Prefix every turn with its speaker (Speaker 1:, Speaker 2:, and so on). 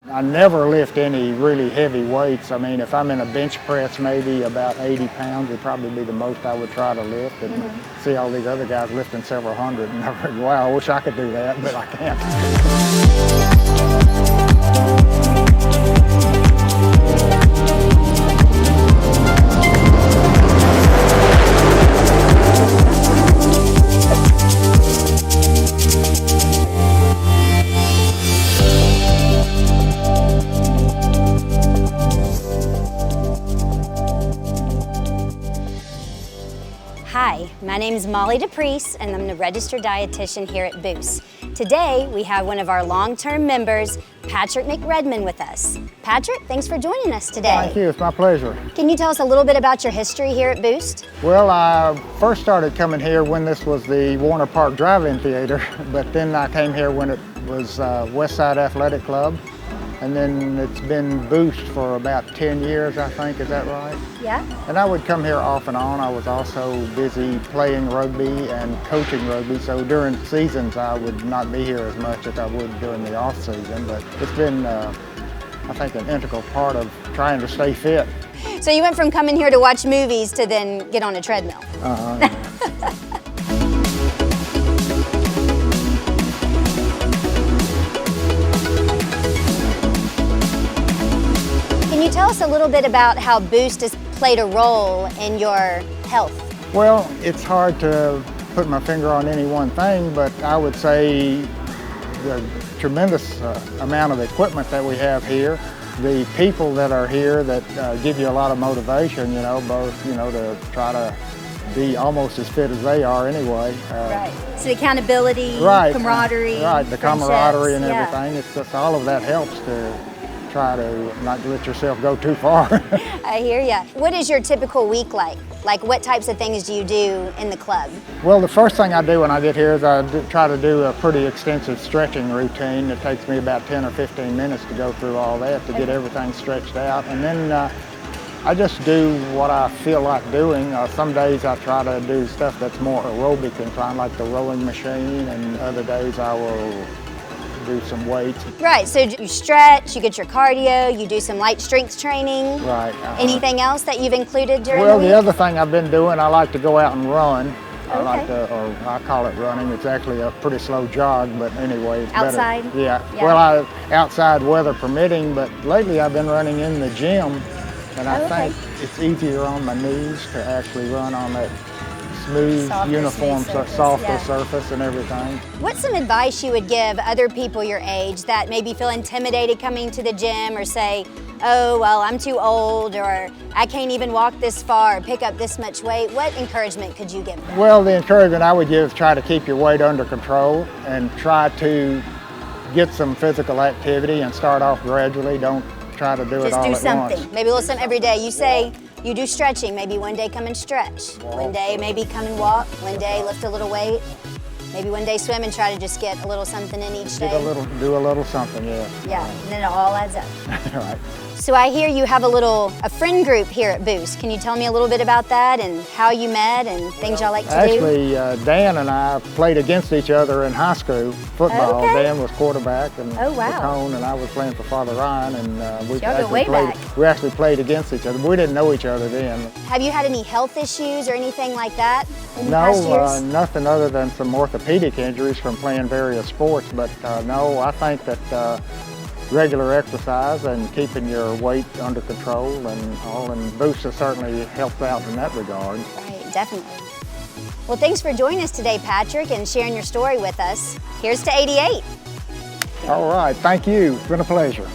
Speaker 1: I never lift any really heavy weights. I mean, if I'm in a bench press, maybe about 80 pounds would probably be the most I would try to lift. And see all these other guys lifting several hundred, and I'm like, wow, I wish I could do that, but I can't.
Speaker 2: Hi, my name is Molly DePriest, and I'm the registered dietitian here at Boost. Today, we have one of our long-term members, Patrick McRedmond, with us. Patrick, thanks for joining us today.
Speaker 1: Thank you, it's my pleasure.
Speaker 2: Can you tell us a little bit about your history here at Boost?
Speaker 1: Well, I first started coming here when this was the Warner Park Drive-In Theater, but then I came here when it was Westside Athletic Club. And then it's been Boost for about 10 years, I think, is that right?
Speaker 2: Yeah.
Speaker 1: And I would come here off and on. I was also busy playing rugby and coaching rugby, so during seasons I would not be here as much as I would during the off season, but it's been, I think, an integral part of trying to stay fit.
Speaker 2: So you went from coming here to watch movies to then get on a treadmill. Can you tell us a little bit about how Boost has played a role in your health?
Speaker 1: Well, it's hard to put my finger on any one thing, but I would say the tremendous amount of equipment that we have here, the people that are here that give you a lot of motivation, you know, both, you know, to try to be almost as fit as they are anyway.
Speaker 2: Right. So the accountability,
Speaker 1: right,
Speaker 2: camaraderie.
Speaker 1: Right, the camaraderie and
Speaker 2: yeah.
Speaker 1: everything. It's just all of that helps to try to not let yourself go too far.
Speaker 2: I hear ya. What is your typical week like? Like what types of things do you do in the club?
Speaker 1: Well, the first thing I do when I get here is try to do a pretty extensive stretching routine. It takes me about 10 or 15 minutes to go through all that to get everything stretched out. And then I just do what I feel like doing. Some days I try to do stuff that's more aerobic inclined, like the rowing machine, and other days I will do some weights.
Speaker 2: Right, so you stretch, you get your cardio, you do some light strength training.
Speaker 1: Right.
Speaker 2: Anything else that you've included during
Speaker 1: Well,
Speaker 2: the week?
Speaker 1: the other thing I've been doing, I like to go out and run. I like
Speaker 2: Okay.
Speaker 1: to, or I call it running. It's actually a pretty slow jog, but anyway. It's
Speaker 2: Outside?
Speaker 1: Better. Yeah.
Speaker 2: Yeah.
Speaker 1: Well, outside weather permitting, but lately I've been running in the gym, and I
Speaker 2: Okay.
Speaker 1: think it's easier on my knees to actually run on that smooth,
Speaker 2: Softer,
Speaker 1: uniform,
Speaker 2: smooth surface,
Speaker 1: softer
Speaker 2: yeah.
Speaker 1: surface and everything.
Speaker 2: What's some advice you would give other people your age that maybe feel intimidated coming to the gym or say, oh, well, I'm too old, or I can't even walk this far, or pick up this much weight? What encouragement could you give them?
Speaker 1: Well, the encouragement I would give is try to keep your weight under control and try to get some physical activity and start off gradually. Don't try to do it
Speaker 2: Just
Speaker 1: all
Speaker 2: do
Speaker 1: at
Speaker 2: something.
Speaker 1: once.
Speaker 2: Maybe a little something every day. You say you do stretching. Maybe one day come and stretch. One day maybe come and walk. One day lift a little weight. Maybe one day swim and try to just get a little something in each day.
Speaker 1: Do a little something, yeah.
Speaker 2: Yeah, and then it all adds up.
Speaker 1: Right.
Speaker 2: So I hear you have a friend group here at Boost. Can you tell me a little bit about that and how you met and things y'all like to do?
Speaker 1: Actually, Dan and I played against each other in high school football.
Speaker 2: Okay.
Speaker 1: Dan was quarterback and
Speaker 2: Oh, wow.
Speaker 1: the cone, and I was playing for Father Ryan, and we
Speaker 2: Y'all go way back.
Speaker 1: actually played against each other. We didn't know each other then.
Speaker 2: Have you had any health issues or anything like that in the past
Speaker 1: No,
Speaker 2: years?
Speaker 1: nothing other than some orthopedic injuries from playing various sports, but no, I think that regular exercise and keeping your weight under control and Boost has certainly helped out in that regard.
Speaker 2: Right, definitely. Well, thanks for joining us today, Patrick, and sharing your story with us. Here's to 88.
Speaker 1: All right, thank you. It's been a pleasure.